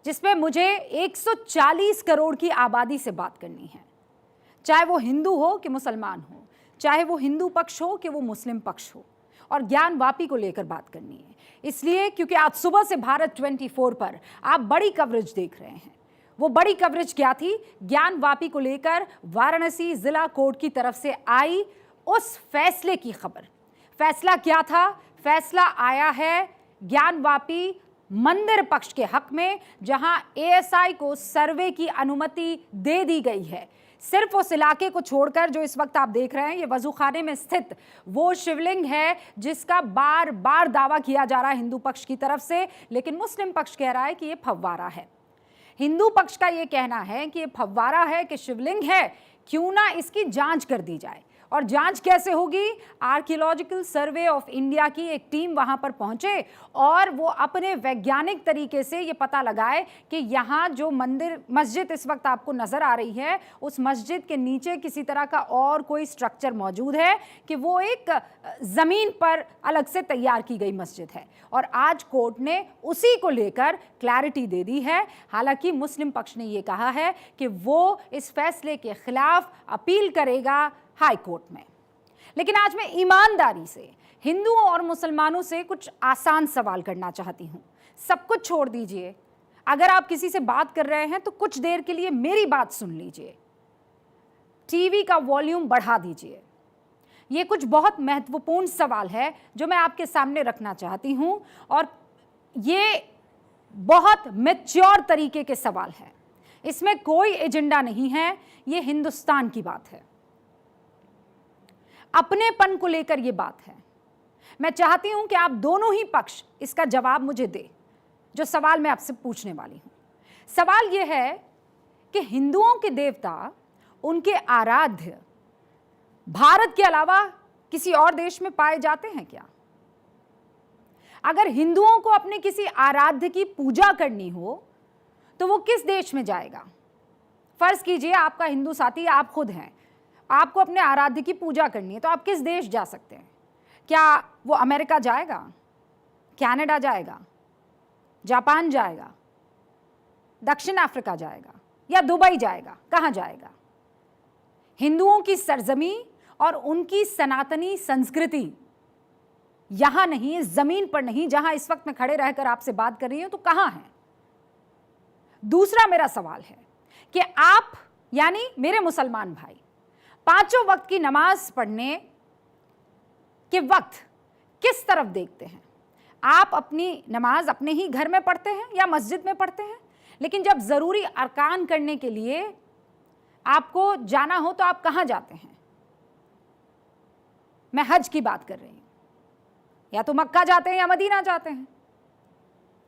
जिसमें मुझे 140 करोड़ की आबादी से बात करनी है, चाहे वो हिंदू हो कि मुसलमान हो, चाहे वो हिंदू पक्ष हो कि वो मुस्लिम पक्ष हो, और ज्ञानवापी को लेकर बात करनी है। इसलिए क्योंकि आज सुबह से भारत 24 पर आप बड़ी कवरेज देख रहे हैं। वो बड़ी कवरेज क्या थी? ज्ञानवापी को लेकर वाराणसी जिला कोर्ट की तरफ से आई उस फैसले की खबर। फैसला क्या था? फैसला आया है ज्ञानवापी मंदिर पक्ष के हक में, जहां एएसआई को सर्वे की अनुमति दे दी गई है। सिर्फ उस इलाके को छोड़कर जो इस वक्त आप देख रहे हैं, ये वजूखाने में स्थित वो शिवलिंग है जिसका बार बार दावा किया जा रहा है हिंदू पक्ष की तरफ से, लेकिन मुस्लिम पक्ष कह रहा है कि ये फव्वारा है। हिंदू पक्ष का ये कहना है कि ये फव्वारा है कि शिवलिंग है, क्यों ना इसकी जांच कर दी जाए। और जांच कैसे होगी? आर्कियोलॉजिकल सर्वे ऑफ इंडिया की एक टीम वहां पर पहुंचे और वो अपने वैज्ञानिक तरीके से ये पता लगाए कि यहाँ जो मस्जिद इस वक्त आपको नजर आ रही है, उस मस्जिद के नीचे किसी तरह का और कोई स्ट्रक्चर मौजूद है कि वो एक जमीन पर अलग से तैयार की गई मस्जिद है। और आज कोर्ट ने उसी को लेकर क्लैरिटी दे दी है। हालांकि मुस्लिम पक्ष ने ये कहा है कि वो इस फैसले के खिलाफ अपील करेगा हाई कोर्ट में। लेकिन आज मैं ईमानदारी से हिंदुओं और मुसलमानों से कुछ आसान सवाल करना चाहती हूं। सब कुछ छोड़ दीजिए, अगर आप किसी से बात कर रहे हैं तो कुछ देर के लिए मेरी बात सुन लीजिए, टीवी का वॉल्यूम बढ़ा दीजिए। ये कुछ बहुत महत्वपूर्ण सवाल है जो मैं आपके सामने रखना चाहती हूं, और ये बहुत मैच्योर तरीके के सवाल है, इसमें कोई एजेंडा नहीं है। ये हिंदुस्तान की बात है, अपनेपन को लेकर यह बात है। मैं चाहती हूं कि आप दोनों ही पक्ष इसका जवाब मुझे दे जो सवाल मैं आपसे पूछने वाली हूं। सवाल यह है कि हिंदुओं के देवता, उनके आराध्य भारत के अलावा किसी और देश में पाए जाते हैं क्या? अगर हिंदुओं को अपने किसी आराध्य की पूजा करनी हो तो वो किस देश में जाएगा? फर्ज कीजिए आपका हिंदू साथी आप खुद हैं, आपको अपने आराध्य की पूजा करनी है, तो आप किस देश जा सकते हैं? क्या वो अमेरिका जाएगा, कनाडा जाएगा, जापान जाएगा, दक्षिण अफ्रीका जाएगा, या दुबई जाएगा? कहां जाएगा? हिंदुओं की सरजमी और उनकी सनातनी संस्कृति यहां नहीं, इस जमीन पर नहीं जहां इस वक्त मैं खड़े रहकर आपसे बात कर रही हूं, तो कहां है? दूसरा मेरा सवाल है कि आप यानी मेरे मुसलमान भाई पांचों वक्त की नमाज पढ़ने के वक्त किस तरफ देखते हैं? आप अपनी नमाज अपने ही घर में पढ़ते हैं या मस्जिद में पढ़ते हैं? लेकिन जब जरूरी अरकान करने के लिए आपको जाना हो तो आप कहां जाते हैं? मैं हज की बात कर रही हूं, या तो मक्का जाते हैं या मदीना जाते हैं,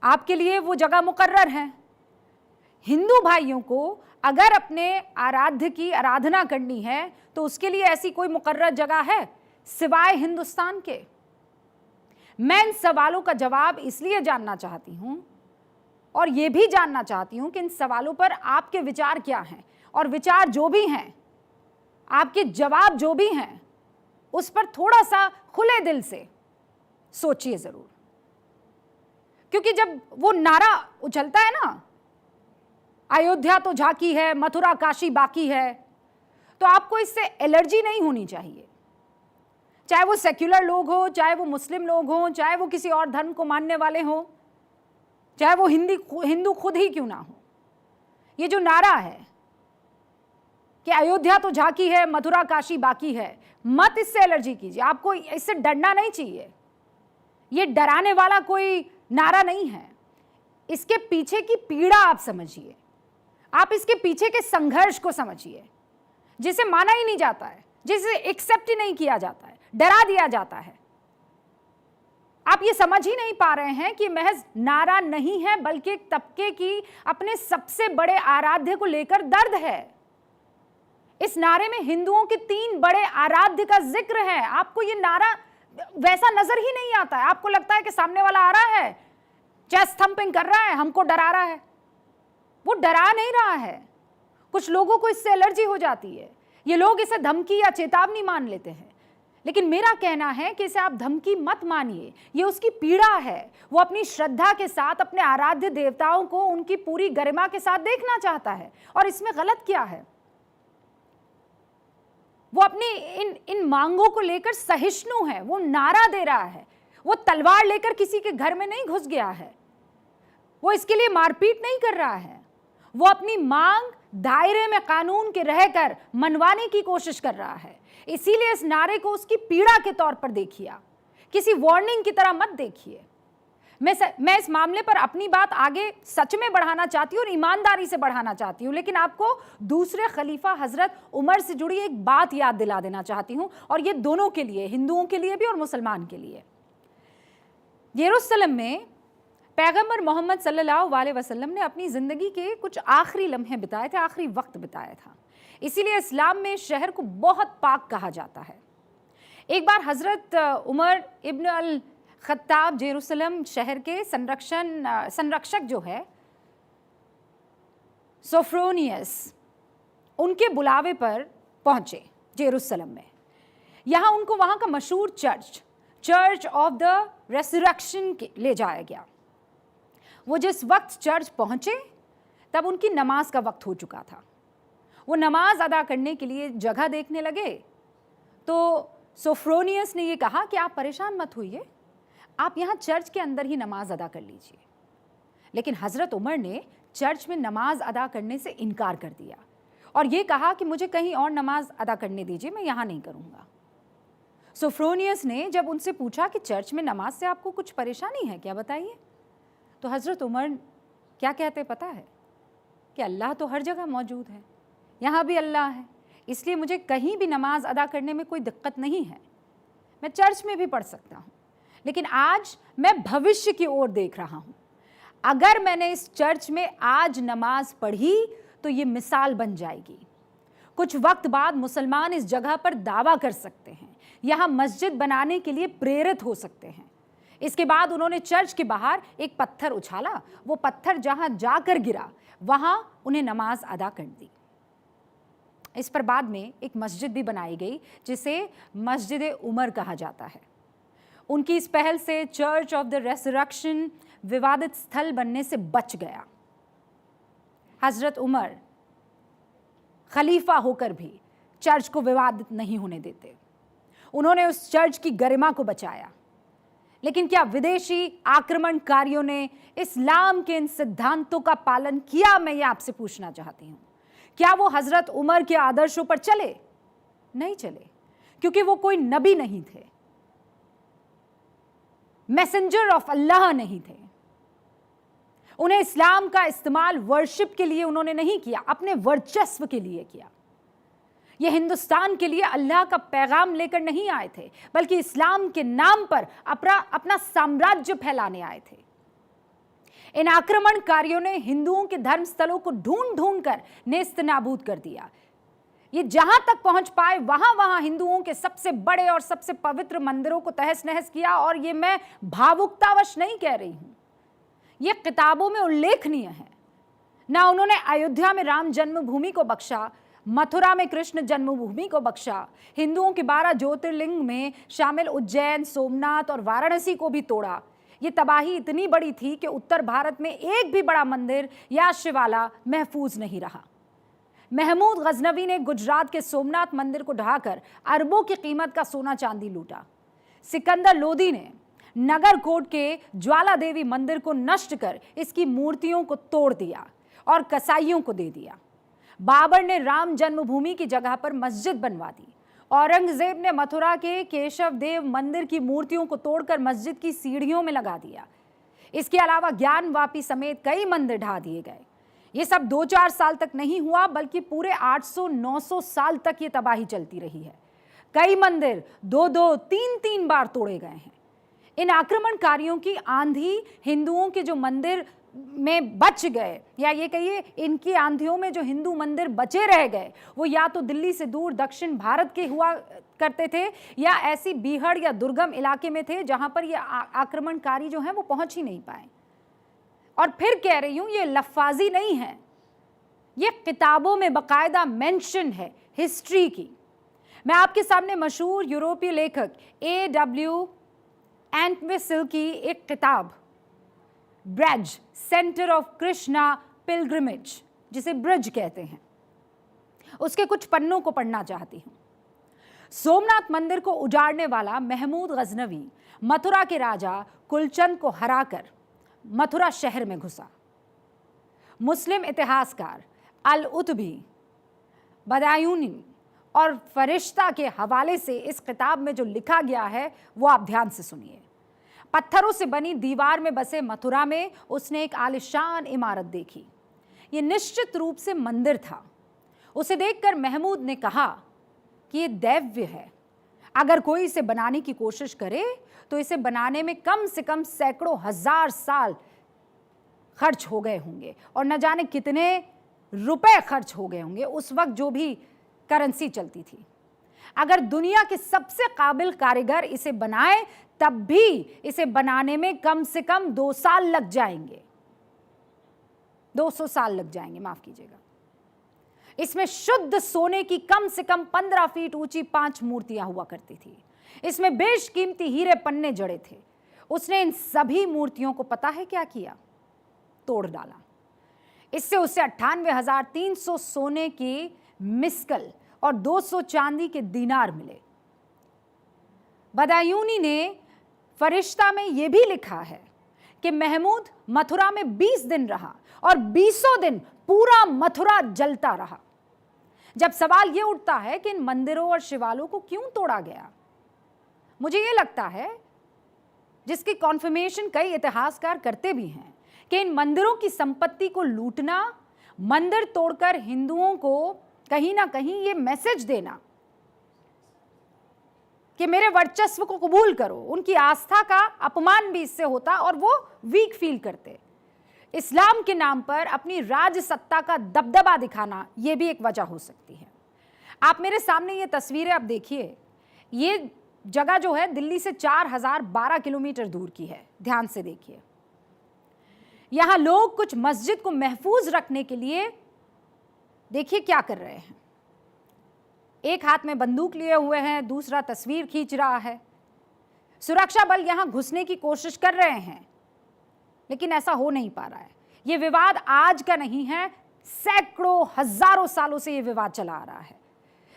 आपके लिए वो जगह मुकर्रर है। हिंदू भाइयों को अगर अपने आराध्य की आराधना करनी है तो उसके लिए ऐसी कोई मुकर्रर जगह है सिवाय हिंदुस्तान के? मैं इन सवालों का जवाब इसलिए जानना चाहती हूं और यह भी जानना चाहती हूं कि इन सवालों पर आपके विचार क्या हैं, और विचार जो भी हैं, आपके जवाब जो भी हैं, उस पर थोड़ा सा खुले दिल से सोचिए जरूर। क्योंकि जब वो नारा उछलता है ना, अयोध्या तो झांकी है, मथुरा काशी बाकी है, तो आपको इससे एलर्जी नहीं होनी चाहिए। चाहे वो सेक्युलर लोग हो, चाहे वो मुस्लिम लोग हों, चाहे वो किसी और धर्म को मानने वाले हों, चाहे वो हिंदू खुद ही क्यों ना हो। ये जो नारा है कि अयोध्या तो झांकी है, मथुरा काशी बाकी है, मत इससे एलर्जी कीजिए। आपको इससे डरना नहीं चाहिए। ये डराने वाला कोई नारा नहीं है। इसके पीछे की पीड़ा आप समझिए, आप इसके पीछे के संघर्ष को समझिए, जिसे माना ही नहीं जाता है, जिसे एक्सेप्ट ही नहीं किया जाता है, डरा दिया जाता है। आप ये समझ ही नहीं पा रहे हैं कि महज नारा नहीं है, बल्कि एक तबके की अपने सबसे बड़े आराध्य को लेकर दर्द है। इस नारे में हिंदुओं के 3 बड़े आराध्य का जिक्र है। आपको ये नारा वैसा नजर ही नहीं आता है। आपको लगता है कि सामने वाला आ रहा है, चेस्ट थंपिंग कर रहा है, हमको डरा रहा है। वो डरा नहीं रहा है। कुछ लोगों को इससे एलर्जी हो जाती है। ये लोग इसे धमकी या चेतावनी मान लेते हैं। लेकिन मेरा कहना है कि इसे आप धमकी मत मानिए, ये उसकी पीड़ा है। वो अपनी श्रद्धा के साथ अपने आराध्य देवताओं को उनकी पूरी गरिमा के साथ देखना चाहता है, और इसमें गलत क्या है? वो अपनी इन मांगों को लेकर सहिष्णु है, वो नारा दे रहा है, वो तलवार लेकर किसी के घर में नहीं घुस गया है, वो इसके लिए मारपीट नहीं कर रहा है। वो अपनी मांग दायरे में कानून के रहकर मनवाने की कोशिश कर रहा है। इसीलिए इस नारे को उसकी पीड़ा के तौर पर देखिए, किसी वार्निंग की तरह मत देखिए। मैं इस मामले पर अपनी बात आगे सच में बढ़ाना चाहती हूँ और ईमानदारी से बढ़ाना चाहती हूँ, लेकिन आपको दूसरे खलीफा हजरत उमर से जुड़ी एक बात याद दिला देना चाहती हूँ, और ये दोनों के लिए, हिंदुओं के लिए भी और मुसलमान के लिए। यरूशलेम में पैगंबर मोहम्मद सल्लल्लाहु अलैहि वसल्लम ने अपनी ज़िंदगी के कुछ आखिरी लम्हे बिताए थे, आखिरी वक्त बिताया था। इसीलिए इस्लाम में शहर को बहुत पाक कहा जाता है। एक बार हज़रत उमर इब्न अल खत्ताब यरूशलेम शहर के संरक्षक जो है सोफ्रोनियस, उनके बुलावे पर पहुंचे यरूशलेम में। यहाँ उनको वहाँ का मशहूर चर्च ऑफ द रेसरेक्शन ले जाया गया। वो जिस वक्त चर्च पहुंचे तब उनकी नमाज का वक्त हो चुका था। वो नमाज अदा करने के लिए जगह देखने लगे तो सोफ्रोनियस ने ये कहा कि आप परेशान मत होइए, आप यहाँ चर्च के अंदर ही नमाज अदा कर लीजिए। लेकिन हज़रत उमर ने चर्च में नमाज अदा करने से इनकार कर दिया और ये कहा कि मुझे कहीं और नमाज अदा करने दीजिए, मैं यहाँ नहीं करूँगा। सोफ्रोनियस ने जब उनसे पूछा कि चर्च में नमाज से आपको कुछ परेशानी है क्या, बताइए, तो हज़रत उमर क्या कहते पता है कि अल्लाह तो हर जगह मौजूद है, यहाँ भी अल्लाह है, इसलिए मुझे कहीं भी नमाज अदा करने में कोई दिक्कत नहीं है, मैं चर्च में भी पढ़ सकता हूँ। लेकिन आज मैं भविष्य की ओर देख रहा हूँ। अगर मैंने इस चर्च में आज नमाज पढ़ी तो ये मिसाल बन जाएगी। कुछ वक्त बाद मुसलमान इस जगह पर दावा कर सकते हैं, यहाँ मस्जिद बनाने के लिए प्रेरित हो सकते हैं। इसके बाद उन्होंने चर्च के बाहर एक पत्थर उछाला, वो पत्थर जहाँ जाकर गिरा वहाँ उन्हें नमाज अदा कर दी। इस पर बाद में एक मस्जिद भी बनाई गई जिसे मस्जिद उमर कहा जाता है। उनकी इस पहल से चर्च ऑफ द रेसरेक्शन विवादित स्थल बनने से बच गया। हजरत उमर खलीफा होकर भी चर्च को विवादित नहीं होने देते, उन्होंने उस चर्च की गरिमा को बचाया। लेकिन क्या विदेशी आक्रमणकारियों ने इस्लाम के इन सिद्धांतों का पालन किया, मैं ये आपसे पूछना चाहती हूँ। क्या वो हजरत उमर के आदर्शों पर चले? नहीं चले, क्योंकि वो कोई नबी नहीं थे, मैसेंजर ऑफ अल्लाह नहीं थे। उन्हें इस्लाम का इस्तेमाल वर्शिप के लिए उन्होंने नहीं किया, अपने वर्चस्व के लिए किया। ये हिंदुस्तान के लिए अल्लाह का पैगाम लेकर नहीं आए थे, बल्कि इस्लाम के नाम पर अपना साम्राज्य फैलाने आए थे। इन आक्रमणकारियों ने हिंदुओं के धर्म स्थलों को ढूंढ ढूंढ कर नेस्त नाबूद कर दिया। ये जहां तक पहुंच पाए वहां वहां हिंदुओं के सबसे बड़े और सबसे पवित्र मंदिरों को तहस नहस किया। और ये मैं भावुकतावश नहीं कह रही हूं, ये किताबों में उल्लेखनीय है। ना उन्होंने अयोध्या में राम जन्मभूमि को बख्शा, मथुरा में कृष्ण जन्मभूमि को बख्शा, हिंदुओं के 12 ज्योतिर्लिंग में शामिल उज्जैन, सोमनाथ और वाराणसी को भी तोड़ा। ये तबाही इतनी बड़ी थी कि उत्तर भारत में एक भी बड़ा मंदिर या शिवाला महफूज नहीं रहा। महमूद गजनवी ने गुजरात के सोमनाथ मंदिर को ढहाकर अरबों की कीमत का सोना चांदी लूटा। सिकंदर लोदी ने नगरकोट के ज्वाला देवी मंदिर को नष्ट कर इसकी मूर्तियों को तोड़ दिया और कसाईयों को दे दिया। बाबर ने राम जन्मभूमि की जगह पर मस्जिद बनवा दी। औरंगजेब ने मथुरा के केशव देव मंदिर की मूर्तियों को तोड़कर मस्जिद की सीढ़ियों में लगा दिया। इसके अलावा ज्ञानवापी समेत कई मंदिर ढा दिए गए। ये सब 2-4 साल तक नहीं हुआ, बल्कि पूरे 800-900 साल तक ये तबाही चलती रही है। कई मंदिर 2-2, 3-3 बार तोड़े गए हैं। इन आक्रमणकारियों की आंधी हिंदुओं के जो मंदिर में बच गए, या ये कहिए इनकी आंधियों में जो हिंदू मंदिर बचे रह गए, वो या तो दिल्ली से दूर दक्षिण भारत के हुआ करते थे या ऐसी बीहड़ या दुर्गम इलाके में थे जहां पर ये आक्रमणकारी जो हैं वो पहुंच ही नहीं पाए। और फिर कह रही हूं, ये लफ्फाजी नहीं है, ये किताबों में बाकायदा मेंशन है हिस्ट्री की। मैं आपके सामने मशहूर यूरोपीय लेखक A.W. एंटविसल की एक किताब Braj, centre of Krishna pilgrimage, जिसे ब्रज कहते हैं, उसके कुछ पन्नों को पढ़ना चाहती हूं। सोमनाथ मंदिर को उजाड़ने वाला महमूद गजनवी मथुरा के राजा कुलचंद को हराकर मथुरा शहर में घुसा। मुस्लिम इतिहासकार अल-उतबी, बदायूनी और फरिश्ता के हवाले से इस किताब में जो लिखा गया है वो आप ध्यान से सुनिए। पत्थरों से बनी दीवार में बसे मथुरा में उसने एक आलिशान इमारत देखी। ये निश्चित रूप से मंदिर था। उसे देखकर महमूद ने कहा कि ये दैव्य है। अगर कोई इसे बनाने की कोशिश करे तो इसे बनाने में कम से कम सैकड़ों हजार साल खर्च हो गए होंगे और न जाने कितने रुपए खर्च हो गए होंगे उस वक्त जो भी करेंसी चलती थी। अगर दुनिया के सबसे काबिल कारीगर इसे बनाए तब भी इसे बनाने में कम से कम 2 साल लग जाएंगे, 200 साल लग जाएंगे, माफ कीजिएगा। इसमें शुद्ध सोने की कम से कम 15 फीट ऊंची 5 मूर्तियां हुआ करती थी। इसमें बेशकीमती हीरे पन्ने जड़े थे। उसने इन सभी मूर्तियों को पता है क्या किया? तोड़ डाला। इससे उसे 98,300 सोने की मिस्कल और 200 चांदी के दीनार मिले। बदायूनी ने फरिश्ता में यह भी लिखा है कि महमूद मथुरा में 20 दिन रहा और 20 दिन पूरा मथुरा जलता रहा। जब सवाल यह उठता है कि इन मंदिरों और शिवालयों को क्यों तोड़ा गया, मुझे यह लगता है, जिसकी कॉन्फर्मेशन कई इतिहासकार करते भी हैं, कि इन मंदिरों की संपत्ति को लूटना, मंदिर तोड़कर हिंदुओं को कहीं ना कहीं ये मैसेज देना कि मेरे वर्चस्व को कबूल करो, उनकी आस्था का अपमान भी इससे होता और वो वीक फील करते। इस्लाम के नाम पर अपनी राज सत्ता का दबदबा दिखाना यह भी एक वजह हो सकती है। आप मेरे सामने ये तस्वीरें अब देखिए। ये जगह जो है दिल्ली से 4012 किलोमीटर दूर की है। ध्यान से देखिए। यहां लोग कुछ मस्जिद को महफूज रखने के लिए देखिए क्या कर रहे हैं। एक हाथ में बंदूक लिए हुए हैं, दूसरा तस्वीर खींच रहा है। सुरक्षा बल यहां घुसने की कोशिश कर रहे हैं, लेकिन ऐसा हो नहीं पा रहा है। यह विवाद आज का नहीं है, सैकड़ों हजारों सालों से यह विवाद चला आ रहा है।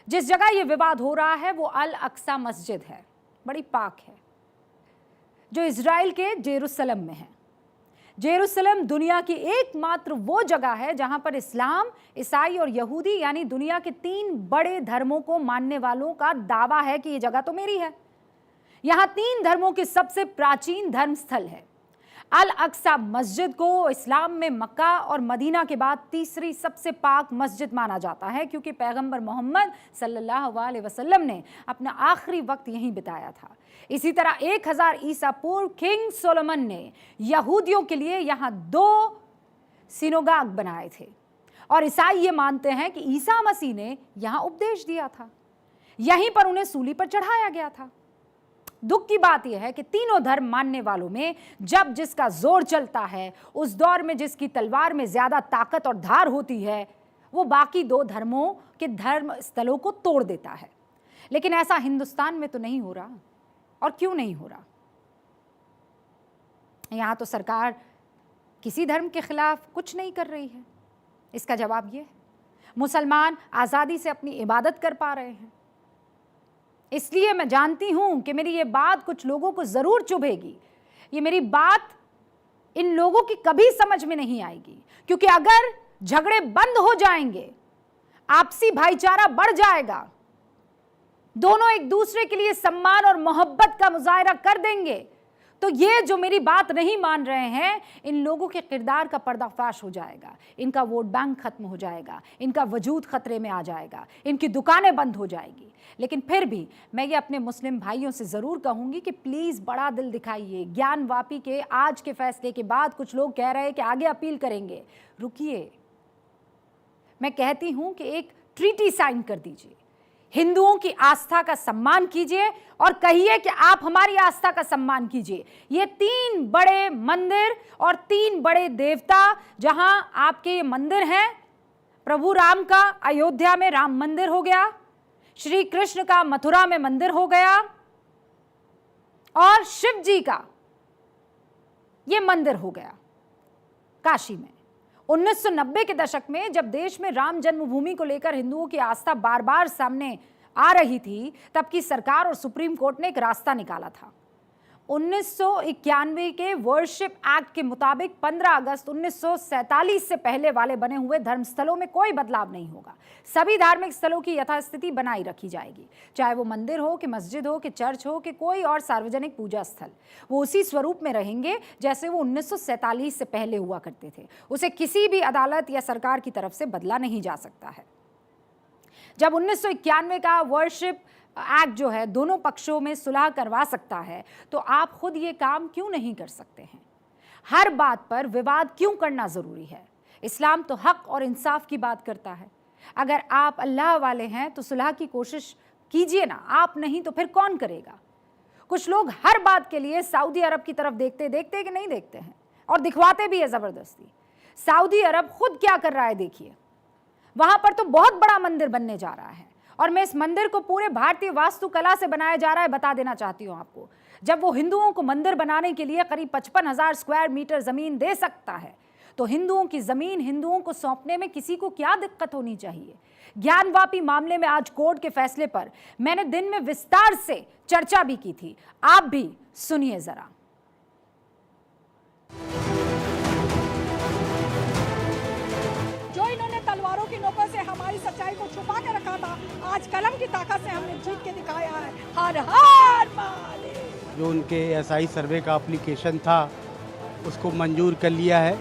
जिस जगह यह विवाद हो रहा है वो अल अक्सा मस्जिद है, बड़ी पाक है, जो इजराइल के जेरूसलम में है। जेरूसलम दुनिया की एकमात्र वो जगह है जहां पर इस्लाम, ईसाई और यहूदी यानी दुनिया के 3 बड़े धर्मों को मानने वालों का दावा है कि ये जगह तो मेरी है। यहां 3 धर्मों के सबसे प्राचीन धर्म स्थल है। अल अक्सा मस्जिद को इस्लाम में मक्का और मदीना के बाद तीसरी सबसे पाक मस्जिद माना जाता है, क्योंकि पैगंबर मोहम्मद सल्लल्लाहु अलैहि वसल्लम ने अपना आखिरी वक्त यहीं बिताया था। इसी तरह 1000 ईसा पूर्व किंग सोलोमन ने यहूदियों के लिए यहाँ 2 सिनोगाग बनाए थे और ईसाई ये मानते हैं कि ईसा मसीह ने यहाँ उपदेश दिया था, यहीं पर उन्हें सूली पर चढ़ाया गया था। दुख की बात यह है कि तीनों धर्म मानने वालों में जब जिसका जोर चलता है, उस दौर में जिसकी तलवार में ज्यादा ताकत और धार होती है, वो बाकी 2 धर्मों के धर्म स्थलों को तोड़ देता है। लेकिन ऐसा हिंदुस्तान में तो नहीं हो रहा। और क्यों नहीं हो रहा? यहां तो सरकार किसी धर्म के खिलाफ कुछ नहीं कर रही है। इसका जवाब यह है, मुसलमान आजादी से अपनी इबादत कर पा रहे हैं। इसलिए मैं जानती हूं कि मेरी ये बात कुछ लोगों को जरूर चुभेगी। ये मेरी बात इन लोगों की कभी समझ में नहीं आएगी, क्योंकि अगर झगड़े बंद हो जाएंगे, आपसी भाईचारा बढ़ जाएगा, दोनों एक दूसरे के लिए सम्मान और मोहब्बत का मुजाहरा कर देंगे, तो ये जो मेरी बात नहीं मान रहे हैं, इन लोगों के किरदार का पर्दाफाश हो जाएगा, इनका वोट बैंक खत्म हो जाएगा, इनका वजूद खतरे में आ जाएगा, इनकी दुकानें बंद हो जाएगी। लेकिन फिर भी मैं ये अपने मुस्लिम भाइयों से ज़रूर कहूँगी कि प्लीज़ बड़ा दिल दिखाइए। ज्ञानवापी के आज के फैसले के बाद कुछ लोग कह रहे हैं कि आगे अपील करेंगे। रुकिए, मैं कहती हूँ कि एक ट्रीटी साइन कर दीजिए, हिंदुओं की आस्था का सम्मान कीजिए और कहिए कि आप हमारी आस्था का सम्मान कीजिए। ये 3 बड़े मंदिर और 3 बड़े देवता, जहां आपके ये मंदिर हैं, प्रभु राम का अयोध्या में राम मंदिर हो गया, श्री कृष्ण का मथुरा में मंदिर हो गया और शिव जी का यह मंदिर हो गया काशी में। 1990 के दशक में जब देश में राम जन्मभूमि को लेकर हिंदुओं की आस्था बार बार सामने आ रही थी, तब की सरकार और सुप्रीम कोर्ट ने एक रास्ता निकाला था। 1991 के वर्शिप एक्ट के मुताबिक 15 अगस्त 1947 से पहले वाले बने हुए धर्मस्थलों में कोई बदलाव नहीं होगा। सभी धार्मिक स्थलों की यथास्थिति बनाई रखी जाएगी, चाहे वो मंदिर हो कि मस्जिद हो कि चर्च हो कि कोई और सार्वजनिक पूजा स्थल। वो उसी स्वरूप में रहेंगे जैसे वो 1947 से पहले हुआ करते थे। उसे किसी भी अदालत या सरकार की तरफ से बदला नहीं जा सकता है। जब 1991 का वर्शिप एक्ट जो है दोनों पक्षों में सुलह करवा सकता है, तो आप खुद ये काम क्यों नहीं कर सकते हैं? हर बात पर विवाद क्यों करना जरूरी है? इस्लाम तो हक और इंसाफ की बात करता है। अगर आप अल्लाह वाले हैं तो सुलह की कोशिश कीजिए ना, आप नहीं तो फिर कौन करेगा? कुछ लोग हर बात के लिए सऊदी अरब की तरफ देखते कि नहीं देखते हैं, और दिखवाते भी है जबरदस्ती। सऊदी अरब खुद क्या कर रहा है देखिए। वहां पर तो बहुत बड़ा मंदिर बनने जा रहा है, और मैं इस मंदिर को पूरे भारतीय वास्तुकला से बनाया जा रहा है बता देना चाहती हूं आपको। जब वो हिंदुओं को मंदिर बनाने के लिए करीब 55,000 स्क्वायर मीटर जमीन दे सकता है, तो हिंदुओं की जमीन हिंदुओं को सौंपने में किसी को क्या दिक्कत होनी चाहिए? ज्ञानवापी मामले में आज कोर्ट के फैसले पर मैंने दिन में विस्तार से चर्चा भी की थी, आप भी सुनिए जरा। तलवारों की नोकों से हमारी सच्चाई को छुपा के रखा था, आज कलम की ताकत से हमने जीत के दिखाया है। हर हर महादेव। जो उनके एसआई सर्वे का एप्लीकेशन था उसको मंजूर कर लिया है।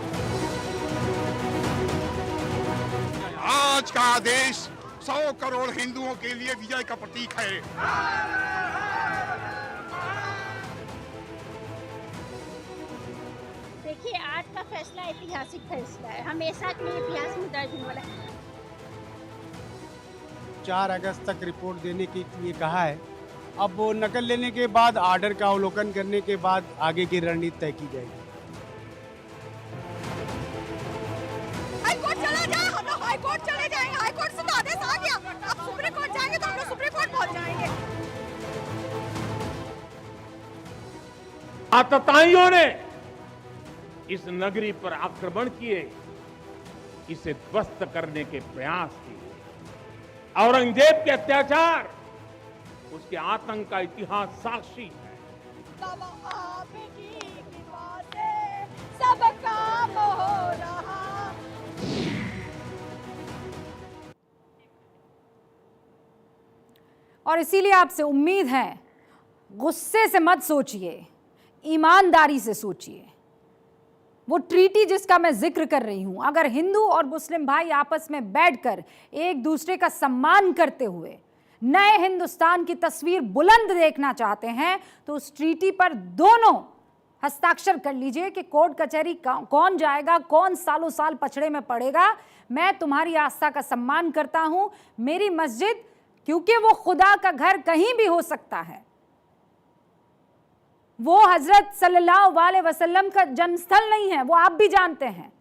आज का आदेश 100 करोड़ हिंदुओं के लिए विजय का प्रतीक है। देखिए, आज का फैसला ऐतिहासिक फैसला है, हमेशा के लिए इतिहास में दर्ज होने वाला है। 4 अगस्त तक रिपोर्ट देने के लिए कहा है। अब वो नकल लेने के बाद, आर्डर का अवलोकन करने के बाद आगे की रणनीति तय की जाएगी। हाईकोर्ट चला जाए, हम लोग हाईकोर्ट चले जाएंगे। हाईकोर्ट से तो आदेश आ गया, अब सुप्रीम कोर्ट जाएंगे तो हम लोग सुप्रीम कोर्ट पहुंच जाएंगे। आतताइयों ने इस नगरी पर आक्रमण किए, इसे ध्वस्त करने के प्रयास किए। औरंगजेब के अत्याचार, उसके आतंक का इतिहास साक्षी है। तब आपकी कृपा से सब काम हो रहा। और इसीलिए आपसे उम्मीद है, गुस्से से मत सोचिए, ईमानदारी से सोचिए। वो ट्रीटी जिसका मैं जिक्र कर रही हूं, अगर हिंदू और मुस्लिम भाई आपस में बैठकर एक दूसरे का सम्मान करते हुए नए हिंदुस्तान की तस्वीर बुलंद देखना चाहते हैं, तो उस ट्रीटी पर दोनों हस्ताक्षर कर लीजिए कि कोर्ट कचहरी कौन जाएगा, कौन सालों साल पछड़े में पड़ेगा। मैं तुम्हारी आस्था का सम्मान करता हूं। मेरी मस्जिद, क्योंकि वो खुदा का घर कहीं भी हो सकता है, वो हजरत सल्लल्लाहु अलैहि वसल्लम का जन्मस्थल नहीं है, वो आप भी जानते हैं।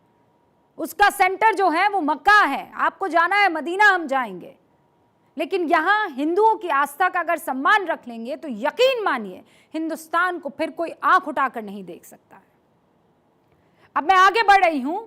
उसका सेंटर जो है वो मक्का है, आपको जाना है मदीना, हम जाएंगे। लेकिन यहां हिंदुओं की आस्था का अगर सम्मान रख लेंगे तो यकीन मानिए हिंदुस्तान को फिर कोई आंख उठाकर नहीं देख सकता है। अब मैं आगे बढ़ रही हूं